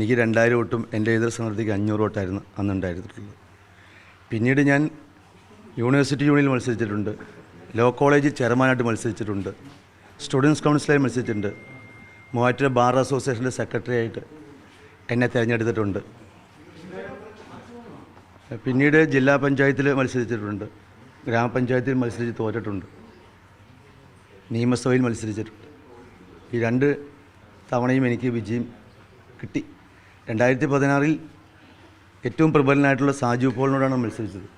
എനിക്ക് 2000 വോട്ടും എൻ്റെ എതിർ സ്ഥാനാർത്ഥിക്ക് 500 വോട്ടായിരുന്നു അന്നുണ്ടായിരുന്നിട്ടുള്ളത്. പിന്നീട് ഞാൻ യൂണിവേഴ്സിറ്റി യൂണിയനിൽ മത്സരിച്ചിട്ടുണ്ട്, ലോ കോളേജിൽ ചെയർമാനായിട്ട് മത്സരിച്ചിട്ടുണ്ട്, സ്റ്റുഡൻസ് കൗൺസിലായി മത്സരിച്ചിട്ടുണ്ട്, മൂവാറ്റുപുഴ ബാർ അസോസിയേഷൻ്റെ സെക്രട്ടറി ആയിട്ട് എന്നെ തിരഞ്ഞെടുത്തിട്ടുണ്ട്. പിന്നീട് ജില്ലാ പഞ്ചായത്തിൽ മത്സരിച്ചിട്ടുണ്ട്, ഗ്രാമപഞ്ചായത്തിൽ മത്സരിച്ച് തോറ്റിട്ടുണ്ട്, നിയമസഭയിൽ മത്സരിച്ചിട്ടുണ്ട്. ഈ 2 തവണയും എനിക്ക് വിജയം കിട്ടി. 2016 ഏറ്റവും പ്രബലനായിട്ടുള്ള സാജു പോളിനോടാണ് മത്സരിച്ചത്.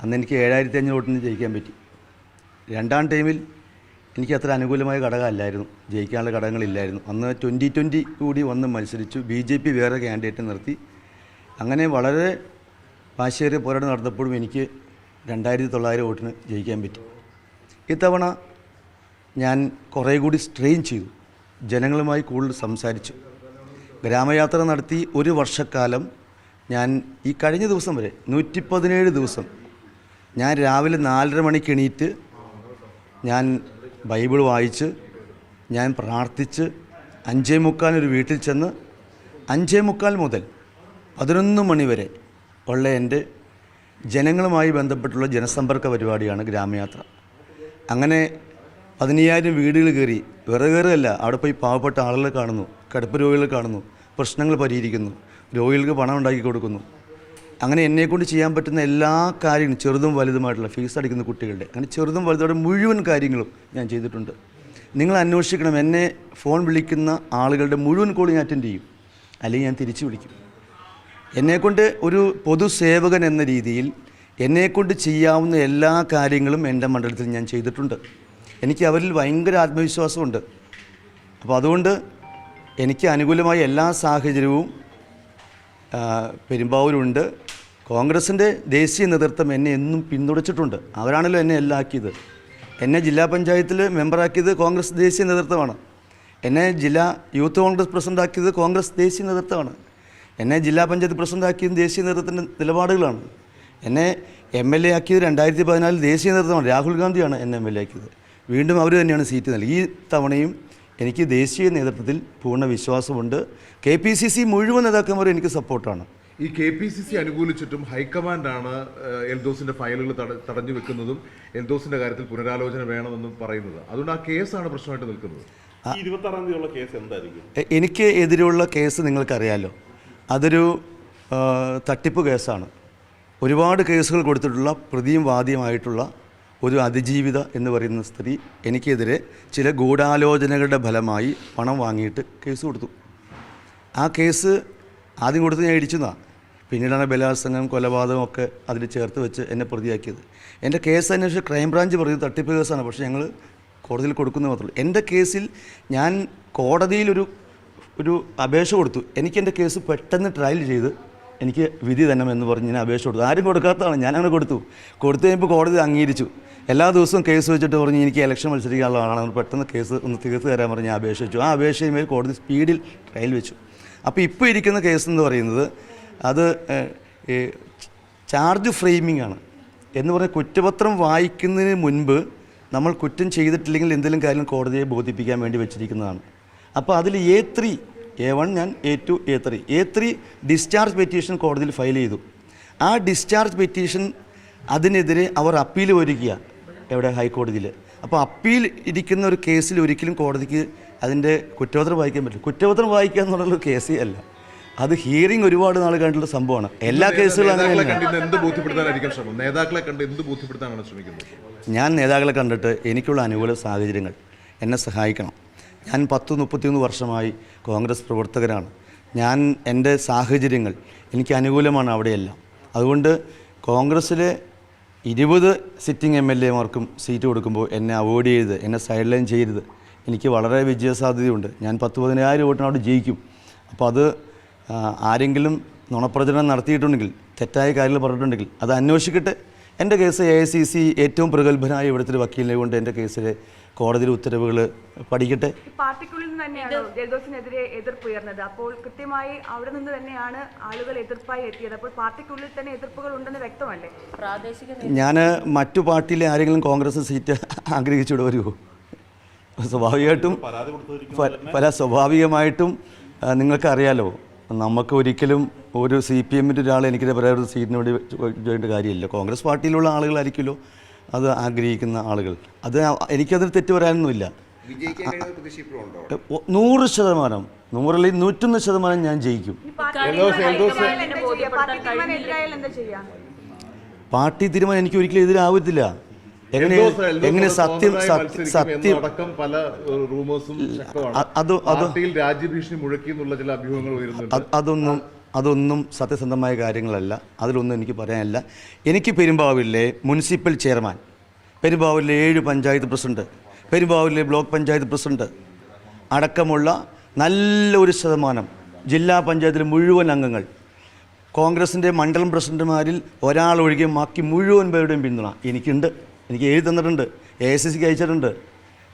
അന്ന് എനിക്ക് 7500 വോട്ടിന് ജയിക്കാൻ പറ്റി. 2ാം ടൈമിൽ എനിക്ക് അത്ര അനുകൂലമായ ഘടകമല്ലായിരുന്നു, ജയിക്കാനുള്ള ഘടകങ്ങളില്ലായിരുന്നു. അന്ന് 2020 കൂടി വന്ന് മത്സരിച്ചു. BJP വേറെ കാൻഡിഡേറ്റ് നിർത്തി. അങ്ങനെ വളരെ വാശിയേറിയ പോരാട്ടം നടന്നപ്പോഴും എനിക്ക് 2900 വോട്ടിന് ജയിക്കാൻ പറ്റി. ഇത്തവണ ഞാൻ കുറേ കൂടി സ്ട്രെയിൻ ചെയ്തു, ജനങ്ങളുമായി കൂടുതൽ സംസാരിച്ചു, ഗ്രാമയാത്ര നടത്തി. 1 വർഷക്കാലം ഞാൻ ഈ കഴിഞ്ഞ ദിവസം വരെ 117 ദിവസം ഞാൻ രാവിലെ 4:30 മണിക്ക് എണീറ്റ് ഞാൻ ബൈബിൾ വായിച്ച്, ഞാൻ പ്രാർത്ഥിച്ച്, 5:45 ഒരു വീട്ടിൽ ചെന്ന് 5:45 മുതൽ 11 മണി വരെ ഉള്ള എൻ്റെ ജനങ്ങളുമായി ബന്ധപ്പെട്ടുള്ള ജനസമ്പർക്ക പരിപാടിയാണ് ഗ്രാമയാത്ര. അങ്ങനെ 15,000 വീടുകൾ കയറി. വെറുതെ കയറുകയല്ല, അവിടെ പോയി പാവപ്പെട്ട ആളുകളെ കാണുന്നു, കിടപ്പ് രോഗികളെ കാണുന്നു, പ്രശ്നങ്ങൾ പരിഹരിക്കുന്നു, രോഗികൾക്ക് പണം ഉണ്ടാക്കി കൊടുക്കുന്നു. അങ്ങനെ എന്നെക്കൊണ്ട് ചെയ്യാൻ പറ്റുന്ന എല്ലാ കാര്യങ്ങളും, ചെറുതും വലുതുമായിട്ടുള്ള ഫീസ് അടിക്കുന്ന കുട്ടികളുടെ, അങ്ങനെ ചെറുതും വലുതുമായിട്ട് മുഴുവൻ കാര്യങ്ങളും ഞാൻ ചെയ്തിട്ടുണ്ട്. നിങ്ങൾ അന്വേഷിക്കണം, എന്നെ ഫോൺ വിളിക്കുന്ന ആളുകളുടെ മുഴുവൻ കോൾ ഞാൻ അറ്റൻഡ് ചെയ്യും, അല്ലെങ്കിൽ ഞാൻ തിരിച്ചു വിളിക്കും. എന്നെക്കൊണ്ട് ഒരു പൊതുസേവകൻ എന്ന രീതിയിൽ എന്നെക്കൊണ്ട് ചെയ്യാവുന്ന എല്ലാ കാര്യങ്ങളും എൻ്റെ മണ്ഡലത്തിൽ ഞാൻ ചെയ്തിട്ടുണ്ട്. എനിക്ക് അവരിൽ ഭയങ്കര ആത്മവിശ്വാസമുണ്ട്. അപ്പോൾ അതുകൊണ്ട് എനിക്ക് അനുകൂലമായ എല്ലാ സാഹചര്യവും പെരുമ്പാവൂരുണ്ട്. കോൺഗ്രസിൻ്റെ ദേശീയ നേതൃത്വം എന്നെ എന്നും പിന്തുണച്ചിട്ടുണ്ട്. അവരാണല്ലോ എന്നെ എല്ലാം ആക്കിയത്. എന്നെ ജില്ലാ പഞ്ചായത്തിൽ മെമ്പറാക്കിയത് കോൺഗ്രസ് ദേശീയ നേതൃത്വമാണ്. എന്നെ ജില്ലാ യൂത്ത് കോൺഗ്രസ് പ്രസിഡൻ്റാക്കിയത് കോൺഗ്രസ് ദേശീയ നേതൃത്വമാണ്. എന്നെ ജില്ലാ പഞ്ചായത്ത് പ്രസിഡൻ്റാക്കിയത് ദേശീയ നേതൃത്വത്തിൻ്റെ നിലപാടുകളാണ്. എന്നെ MLA ആക്കിയത് 2014 ദേശീയ നേതൃത്വമാണ്. രാഹുൽ ഗാന്ധിയാണ് എന്നെ MLA ആക്കിയത്. വീണ്ടും അവർ തന്നെയാണ് സീറ്റ് നൽകി. ഈ തവണയും എനിക്ക് ദേശീയ നേതൃത്വത്തിൽ പൂർണ്ണ വിശ്വാസമുണ്ട്. KPCC മുഴുവൻ നേതാക്കന്മാരും എനിക്ക് സപ്പോർട്ടാണ്. ഈ KPCC അനുകൂലിച്ചിട്ടും ഹൈക്കമാൻഡാണ് എൽദോസിന്റെ ഫയലുകൾ തടഞ്ഞു വെക്കുന്നതും എൽദോസിന്റെ കാര്യത്തിൽ പുനരാലോചന വേണമെന്നും പറയുന്നത്. അതുകൊണ്ട് ആ കേസാണ് പ്രശ്നമായിട്ട് നിൽക്കുന്നത്. 26-ാം തീയതിയുള്ള കേസ് എന്തായിരിക്കും? എനിക്ക് എതിരെയുള്ള കേസ് നിങ്ങൾക്കറിയാലോ, അതൊരു തട്ടിപ്പ് കേസാണ്. ഒരുപാട് കേസുകൾ കൊടുത്തിട്ടുള്ള പ്രതിയും വാദിയുമായിട്ടുള്ള ഒരു അതിജീവിത എന്ന് പറയുന്ന സ്ത്രീ എനിക്കെതിരെ ചില ഗൂഢാലോചനകളുടെ ഫലമായി പണം വാങ്ങിയിട്ട് കേസ് കൊടുത്തു. ആ കേസ് ആദ്യം കൊടുത്ത് ഞാൻ ഇടിച്ചതാണ്. പിന്നീടാണ് ബലാത്സംഗം, കൊലപാതകം ഒക്കെ അതിൽ ചേർത്ത് വെച്ച് എന്നെ പ്രതിയാക്കിയത്. എൻ്റെ കേസ് അന്വേഷിച്ച് ക്രൈംബ്രാഞ്ച് പറയുന്നത് തട്ടിപ്പ് കേസാണ്, പക്ഷേ ഞങ്ങൾ കോടതിയിൽ കൊടുക്കുന്നത് മാത്രമേ ഉള്ളൂ. എൻ്റെ കേസിൽ ഞാൻ കോടതിയിലൊരു അപേക്ഷ കൊടുത്തു. എനിക്കെൻ്റെ കേസ് പെട്ടെന്ന് ട്രയൽ ചെയ്ത് എനിക്ക് വിധി തന്നെ എന്ന് പറഞ്ഞ് ഞാൻ അപേക്ഷ കൊടുത്തു. ആരും കൊടുക്കാത്തതാണ്, ഞാനങ്ങനെ കൊടുത്തു കഴിയുമ്പോൾ കോടതി അംഗീകരിച്ചു. എല്ലാ ദിവസവും കേസ് വെച്ചിട്ട് പറഞ്ഞ് എനിക്ക് ഇലക്ഷൻ മത്സരിക്കാനുള്ള ആളാണ്, പെട്ടെന്ന് കേസ് ഒന്ന് തീർത്ത് തരാൻ പറഞ്ഞ് ഞാൻ അപേക്ഷ വെച്ചു. ആ അപേക്ഷയുമേൽ കോടതി സ്പീഡിൽ ട്രയൽ വെച്ചു. അപ്പോൾ ഇപ്പോൾ ഇരിക്കുന്ന കേസ് എന്ന് പറയുന്നത് അത് ചാർജ് ഫ്രെയിമിംഗ് ആണ്. എന്ന് പറഞ്ഞാൽ കുറ്റപത്രം വായിക്കുന്നതിന് മുൻപ് നമ്മൾ കുറ്റം ചെയ്തിട്ടില്ലെങ്കിൽ എന്തെങ്കിലും കാര്യം കോടതിയെ ബോധിപ്പിക്കാൻ വേണ്ടി വെച്ചിരിക്കുന്നതാണ്. അപ്പോൾ അതിൽ A3, A1 ഞാൻ A2, A3. A3 discharge petition കോടതിയിൽ ഫയൽ ചെയ്തു. ആ ഡിസ്ചാർജ് പെറ്റീഷൻ അതിനെതിരെ അവർ അപ്പീൽ ഒരുക്കുക എവിടെ, ഹൈക്കോടതിയിൽ. അപ്പോൾ അപ്പീൽ ഇരിക്കുന്ന ഒരു കേസിൽ ഒരിക്കലും കോടതിക്ക് അതിൻ്റെ കുറ്റപത്രം വായിക്കാൻ പറ്റില്ല. കുറ്റപത്രം വായിക്കുക എന്നുള്ളൊരു കേസേ അല്ല, അത് ഹിയറിംഗ് ഒരുപാട് നാൾ കണ്ടുള്ള സംഭവമാണ്. എല്ലാ കേസുകളും ഞാൻ നേതാക്കളെ കണ്ടിട്ട് എനിക്കുള്ള അനുകൂല സാഹചര്യങ്ങൾ എന്നെ സഹായിക്കണം. ഞാൻ 10-31 വർഷമായി കോൺഗ്രസ് പ്രവർത്തകരാണ്. എൻ്റെ സാഹചര്യങ്ങൾ എനിക്ക് അനുകൂലമാണ് അവിടെയെല്ലാം. അതുകൊണ്ട് കോൺഗ്രസ്സിലെ 20 സിറ്റിംഗ് MLA മാർക്കും സീറ്റ് കൊടുക്കുമ്പോൾ എന്നെ അവോയ്ഡ് ചെയ്ത്, എന്നെ സൈഡ് ലൈൻ ചെയ്യരുത്. എനിക്ക് വളരെ വിജയസാധ്യതയുണ്ട്. ഞാൻ 10-15,000 വോട്ടിന് അവിടെ ജയിക്കും. അപ്പോൾ അത് ആരെങ്കിലും നുണപ്രചരണം നടത്തിയിട്ടുണ്ടെങ്കിൽ, തെറ്റായ കാര്യങ്ങൾ പറഞ്ഞിട്ടുണ്ടെങ്കിൽ അത് അന്വേഷിക്കട്ടെ. എൻ്റെ കേസ് AICC ഏറ്റവും പ്രഗത്ഭനായ ഇവിടുത്തെ വക്കീലിനെ കൊണ്ട് എൻ്റെ കേസിലെ കോടതിയിലെ ഉത്തരവുകൾ പഠിക്കട്ടെ. പാർട്ടിക്കുള്ളിൽ നിന്ന് തന്നെയാണ് ജൽദോസിനെതിരെ എതിർപ്പ് ഉയർന്നത്. അപ്പോൾ കൃത്യമായി അവിടെ നിന്ന് തന്നെയാണ് ആളുകൾ എതിർപ്പായി എത്തിയത്. അപ്പോൾ പാർട്ടിക്കുള്ളിൽ തന്നെ എതിർപ്പുകൾ ഉണ്ടെന്ന് വ്യക്തമല്ലേ? ഞാൻ മറ്റു പാർട്ടിയിലെ ആരെങ്കിലും കോൺഗ്രസ് സീറ്റ് ആഗ്രഹിച്ചിട്ട് വരുമോ? സ്വാഭാവികമായിട്ടും നിങ്ങൾക്കറിയാലോ, നമുക്ക് ഒരിക്കലും ഒരു CPM-ൻ്റെ ഒരാൾ എനിക്കിത് പറയാൻ ഒരു സീറ്റിന് വേണ്ടി ചെയ്യേണ്ട കാര്യമില്ല. കോൺഗ്രസ് പാർട്ടിയിലുള്ള ആളുകളായിരിക്കുമല്ലോ അത് ആഗ്രഹിക്കുന്ന ആളുകൾ. അത് എനിക്കതിൽ തെറ്റ് പറയാനൊന്നുമില്ല. 100%, 101% ഞാൻ ജയിക്കും. പാർട്ടി തീരുമാനം എനിക്ക് ഒരിക്കലും എതിരാവത്തില്ല. എങ്ങനെ സത്യം അടക്കം പല റൂമേഴ്സും രാജ്യഭീഷണി മുഴക്കി എന്നുള്ള ചില അഭ്യൂഹങ്ങൾ ഉയരുന്നുണ്ട്. അതൊന്നും സത്യസന്ധമായ കാര്യങ്ങളല്ല. അതിലൊന്നും എനിക്ക് പറയാനില്ല. എനിക്ക് പെരുമ്പാവൂരിലെ മുനിസിപ്പൽ ചെയർമാൻ, പെരുമ്പാവൂരിലെ 7 പഞ്ചായത്ത് പ്രസിഡന്റ്, പെരുമ്പാവൂരിലെ ബ്ലോക്ക് പഞ്ചായത്ത് പ്രസിഡന്റ് അടക്കമുള്ള നല്ലൊരു ശതമാനം ജില്ലാ പഞ്ചായത്തിലെ മുഴുവൻ അംഗങ്ങൾ, കോൺഗ്രസിൻ്റെ മണ്ഡലം പ്രസിഡന്റുമാരിൽ ഒരാളൊഴികെ ബാക്കി മുഴുവൻ പേരുടെയും പിന്തുണ എനിക്കുണ്ട്. എനിക്ക് എഴുതി തന്നിട്ടുണ്ട്, AICC അയച്ചിട്ടുണ്ട്.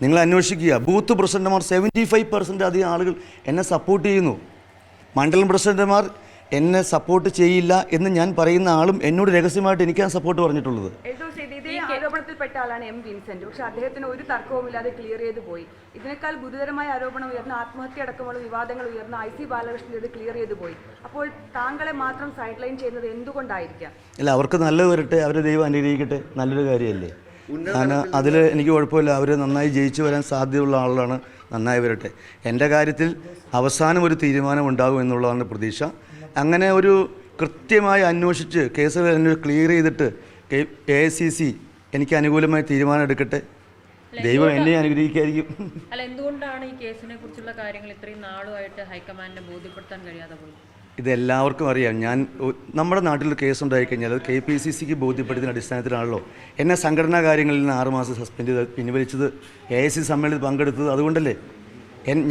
നിങ്ങൾ അന്വേഷിക്കുക. ബൂത്ത് പ്രസിഡന്റുമാർ 75% അധികം ആളുകൾ എന്നെ സപ്പോർട്ട് ചെയ്യുന്നു. മണ്ഡലം പ്രസിഡന്റുമാർ എന്നെ സപ്പോർട്ട് ചെയ്യില്ല എന്ന് ഞാൻ പറയുന്ന ആളും എന്നോട് രഹസ്യമായിട്ട് എനിക്കാണ് സപ്പോർട്ട് പറഞ്ഞിട്ടുള്ളത്. ആരോപണത്തിൽപ്പെട്ട ആളാണ് M. വിൻസെന്റ്. പക്ഷെ അദ്ദേഹത്തിന് ഒരു തർക്കവുമില്ലാതെ ക്ലിയർ ചെയ്ത് പോയി. ഇതിനേക്കാൾ ഗുരുതരമായ ആരോപണം ഉയർന്ന, ആത്മഹത്യ അടക്കമുള്ള വിവാദങ്ങൾ ഉയർന്ന IC ബാലകൃഷ്ണൻ ഇത് ക്ലിയർ ചെയ്ത് പോയി. അപ്പോൾ താങ്കളെ മാത്രം സൈഡ് ലൈൻ ചെയ്യുന്നത് എന്തുകൊണ്ടായിരിക്കാം? അല്ല, അവർക്ക് നല്ലത് വരട്ടെ, അവരെ ദൈവം അനുഗ്രഹിക്കട്ടെ, നല്ലൊരു കാര്യമല്ലേ. അതിൽ എനിക്ക് കുഴപ്പമില്ല. അവർ നന്നായി ജയിച്ചു വരാൻ സാധ്യതയുള്ള ആളാണ്, നന്നായി വരട്ടെ. എൻ്റെ കാര്യത്തിൽ അവസാനം ഒരു തീരുമാനം ഉണ്ടാകും എന്നുള്ളതാണ് പ്രതീക്ഷ. അങ്ങനെ ഒരു കൃത്യമായി അന്വേഷിച്ച് കേസ് ക്ലിയർ ചെയ്തിട്ട് AICC എനിക്ക് അനുകൂലമായ തീരുമാനം എടുക്കട്ടെ. ദൈവം എന്നെ അനുഗ്രഹിക്കായിരിക്കും. അല്ല, എന്തുകൊണ്ടാണ് ഈ കേസിനെ കുറിച്ചുള്ള കാര്യങ്ങൾ ഇത്രയും നാളുമായിട്ട് ഹൈക്കമാൻഡിനെ ബോധ്യപ്പെടുത്താൻ കഴിയാതെ പോയി? ഇതെല്ലാവർക്കും അറിയാം. നമ്മുടെ നാട്ടിൽ കേസുണ്ടായി കഴിഞ്ഞാൽ അത് KPCCക്ക് ബോധ്യപ്പെടുത്തുന്ന അടിസ്ഥാനത്തിലാണല്ലോ എന്നെ സംഘടനാ കാര്യങ്ങളിൽ നിന്ന് 6 മാസം സസ്പെൻഡ് ചെയ്ത് പിൻവലിച്ചത്, AICC സമ്മേളനത്തിൽ പങ്കെടുത്തത്. അതുകൊണ്ടല്ലേ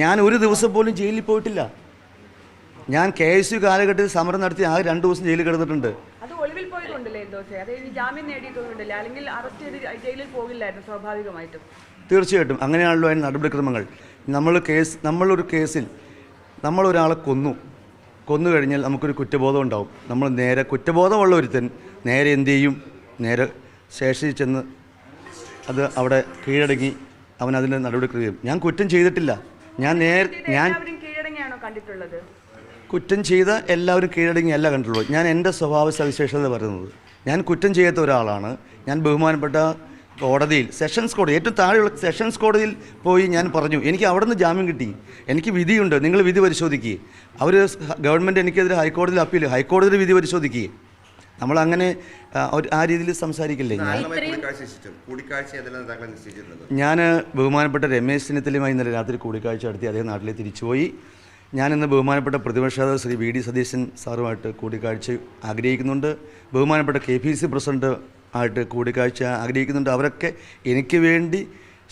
ഞാൻ ഒരു ദിവസം പോലും ജയിലിൽ പോയിട്ടില്ല. ഞാൻ KSU കാലഘട്ടത്തിൽ സമരം നടത്തി 2 ദിവസം ജയിലിൽ കിടന്നിട്ടുണ്ട്. അത് ഒളിവിൽ പോയതുകൊണ്ടല്ലേ എൽദോസേ? അത് ജാമ്യം നേടിയിട്ടുണ്ടല്ലേ? അല്ലെങ്കിൽ അറസ്റ്റ് ചെയ്ത് ജയിലിൽ പോകില്ലായിരുന്നു സ്വാഭാവികമായിട്ടും? തീർച്ചയായിട്ടും അങ്ങനെയാണല്ലോ അതിന് നടപടിക്രമങ്ങൾ. നമ്മളൊരു കേസിൽ നമ്മളൊരാളെ കൊന്നു കഴിഞ്ഞാൽ നമുക്കൊരു കുറ്റബോധം ഉണ്ടാവും. നമ്മൾ നേരെ കുറ്റബോധമുള്ള ഒരുത്തൻ നേരെ എന്ത് ചെയ്യും? നേരെ സ്റ്റേഷനിൽ ചെന്ന് അവിടെ കീഴടങ്ങി അവൻ അതിൻ്റെ നടപടിക്രമം ചെയ്യും. ഞാൻ കുറ്റം ചെയ്തിട്ടില്ല. ഞാൻ കീഴടങ്ങിയാണോ കണ്ടിട്ടുള്ളത്? കുറ്റം ചെയ്ത എല്ലാവരും കീഴടങ്ങിയല്ല കണ്ടുള്ളൂ. ഞാൻ എൻ്റെ സ്വഭാവ സവിശേഷത പറയുന്നത്, ഞാൻ കുറ്റം ചെയ്യാത്ത ഒരാളാണ്. ഞാൻ ബഹുമാനപ്പെട്ട കോടതിയിൽ, സെഷൻസ് കോടതി, ഏറ്റവും താഴെയുള്ള സെഷൻസ് കോടതിയിൽ പോയി ഞാൻ പറഞ്ഞു. എനിക്ക് അവിടെ നിന്ന് ജാമ്യം കിട്ടി. എനിക്ക് വിധിയുണ്ട്, നിങ്ങൾ വിധി പരിശോധിക്കുക. ഗവൺമെൻറ് എനിക്കെതിരെ ഹൈക്കോടതിയിൽ അപ്പീൽ, ഹൈക്കോടതിയിൽ വിധി പരിശോധിക്കുക. നമ്മളങ്ങനെ ആ രീതിയിൽ സംസാരിക്കില്ലേ. ഞാൻ ബഹുമാനപ്പെട്ട രമേശ് ചെന്നിത്തലയുമായി ഇന്നലെ രാത്രി കൂടിക്കാഴ്ച നടത്തി അദ്ദേഹം നാട്ടിലേക്ക് തിരിച്ചുപോയി. ഞാനിന്ന് ബഹുമാനപ്പെട്ട പ്രതിപക്ഷ നേതാവ് ശ്രീ VD സതീശൻ സാറുമായിട്ട് കൂടിക്കാഴ്ച ആഗ്രഹിക്കുന്നുണ്ട്. ബഹുമാനപ്പെട്ട KPCC പ്രസിഡന്റ് ആയിട്ട് കൂടിക്കാഴ്ച ആഗ്രഹിക്കുന്നുണ്ട്. അവരൊക്കെ എനിക്ക് വേണ്ടി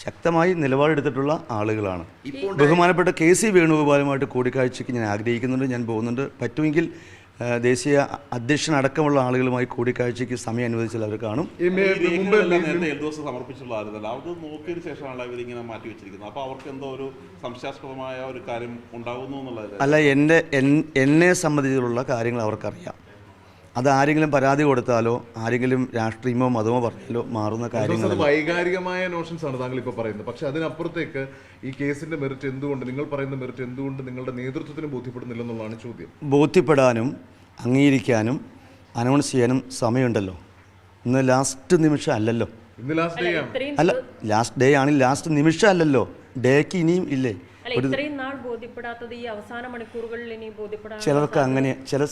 ശക്തമായി നിലപാടെടുത്തിട്ടുള്ള ആളുകളാണ്. ബഹുമാനപ്പെട്ട KC വേണുഗോപാലുമായിട്ട് കൂടിക്കാഴ്ചയ്ക്ക് ഞാൻ ആഗ്രഹിക്കുന്നുണ്ട്. ഞാൻ പോകുന്നുണ്ട്. പറ്റുമെങ്കിൽ ദേശീയ അധ്യക്ഷനടക്കമുള്ള ആളുകളുമായി കൂടിക്കാഴ്ചയ്ക്ക് സമയം അനുവദിച്ചാൽ അവർ കാണും. എൽദോസ് സമർപ്പിച്ചുള്ള ആരുന്നല്ല, അത് നോക്കിയതിന് ശേഷമാണ് ഇവരിങ്ങനെ മാറ്റി വെച്ചിരിക്കുന്നത്. അപ്പോൾ അവർക്ക് എന്തോ ഒരു സംശയാസ്പദമായ ഒരു കാര്യം ഉണ്ടാകുന്നു എന്നുള്ളത് അല്ല, എന്നെ സംബന്ധിച്ചുള്ള കാര്യങ്ങൾ അവർക്കറിയാം. അത് ആരെങ്കിലും പരാതി കൊടുത്താലോ ആരെങ്കിലും രാഷ്ട്രീയമോ മതമോ പറഞ്ഞാലോ മാറുന്ന കാര്യങ്ങൾ വൈകാരികമായ നോഷൻസ് ആണ് താങ്കൾ ഇപ്പോൾ പറയുന്നത്. പക്ഷെ അതിനപ്പുറത്തേക്ക് ഈ കേസിന്റെ മെറിറ്റ് എന്തുകൊണ്ട്, നിങ്ങൾ പറയുന്ന മെറിറ്റ് എന്തുകൊണ്ട് നിങ്ങളുടെ നേതൃത്വത്തിന് ബോധ്യപ്പെടുന്നില്ലെന്നുള്ളതാണ് ചോദ്യം. ബോധ്യപ്പെടാനും അംഗീകരിക്കാനും അനൗൺസ് ചെയ്യാനും സമയമുണ്ടല്ലോ. ഇന്ന് ലാസ്റ്റ് നിമിഷം അല്ലല്ലോ. ഇന്ന് ലാസ്റ്റ് ഡേ ആണ്. അല്ല, ലാസ്റ്റ് ഡേ ആണ്, ലാസ്റ്റ് നിമിഷം അല്ലല്ലോ. ഡേക്ക് ഇനിയും ഇല്ലേ? ചിലർക്ക് അങ്ങനെ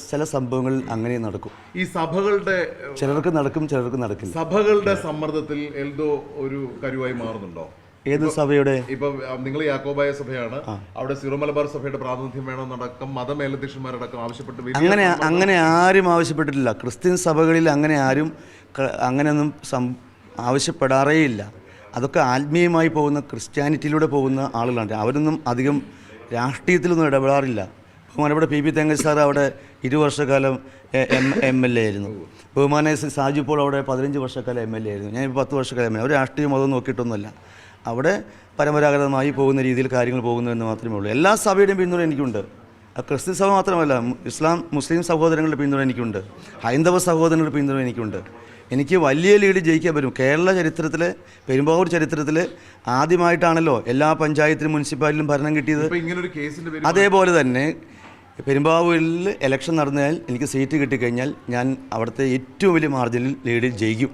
ചില സംഭവങ്ങളിൽ അങ്ങനെ നടക്കും. ഈ സഭകളുടെ ചിലർക്ക് നടക്കും, ചിലർക്ക് നടക്കില്ല. സഭകളുടെ സമ്മർദ്ദത്തിൽ എൽദോ ഒരു കരുവായി മാറുന്നുണ്ടോ? ഏത് സഭയുടെ? ഇപ്പൊ നിങ്ങൾ യാക്കോബായ സഭയാണ്, അവിടെ സിറോ മലബാർ സഭയുടെ പ്രാതിനിധ്യം വേണമെന്നടക്കം മതമേലധ്യക്ഷന്മാരടക്കം ആവശ്യപ്പെട്ട് അങ്ങനെ ആരും ആവശ്യപ്പെട്ടിട്ടില്ല. ക്രിസ്ത്യൻ സഭകളിൽ അങ്ങനെയൊന്നും ആവശ്യപ്പെടാറേ ഇല്ല. അതൊക്കെ ആത്മീയമായി പോകുന്ന, ക്രിസ്ത്യാനിറ്റിയിലൂടെ പോകുന്ന ആളുകളാണ്. അവരൊന്നും അധികം രാഷ്ട്രീയത്തിലൊന്നും ഇടപെടാറില്ല. ബഹുമാനപ്പെട്ട PB തങ്കച്ചൻ സാർ അവിടെ 20 വർഷക്കാലം MLA ആയിരുന്നു. ബഹുമാന സാജു പോൾ അവിടെ 15 വർഷക്കാലം MLA ആയിരുന്നു. ഞാൻ 10 വർഷക്കാലം MLA. അവർ രാഷ്ട്രീയം അതൊന്നും നോക്കിയിട്ടൊന്നുമല്ല. അവിടെ പരമ്പരാഗതമായി പോകുന്ന രീതിയിൽ കാര്യങ്ങൾ പോകുന്നു എന്ന് മാത്രമേ ഉള്ളൂ. എല്ലാ സഭയുടെയും പിന്തുണ എനിക്കുണ്ട്. ക്രിസ്ത്യൻ സഭ മാത്രമല്ല, മുസ്ലിം സഹോദരങ്ങളുടെ പിന്തുണ എനിക്കുണ്ട്. ഹൈന്ദവ സഹോദരങ്ങളുടെ പിന്തുണ എനിക്കുണ്ട്. എനിക്ക് വലിയ ലീഡ് ജയിക്കാൻ പറ്റും. കേരള ചരിത്രത്തിലെ, പെരുമ്പാവൂർ ചരിത്രത്തിൽ ആദ്യമായിട്ടാണല്ലോ എല്ലാ പഞ്ചായത്തിലും മുനിസിപ്പാലിറ്റിയിലും ഭരണം കിട്ടിയത്. അതേപോലെ തന്നെ പെരുമ്പാവൂരിൽ ഇലക്ഷൻ നടന്നാൽ എനിക്ക് സീറ്റ് കിട്ടിക്കഴിഞ്ഞാൽ ഞാൻ അവിടുത്തെ ഏറ്റവും വലിയ മാർജിനിൽ ലീഡിൽ ജയിക്കും.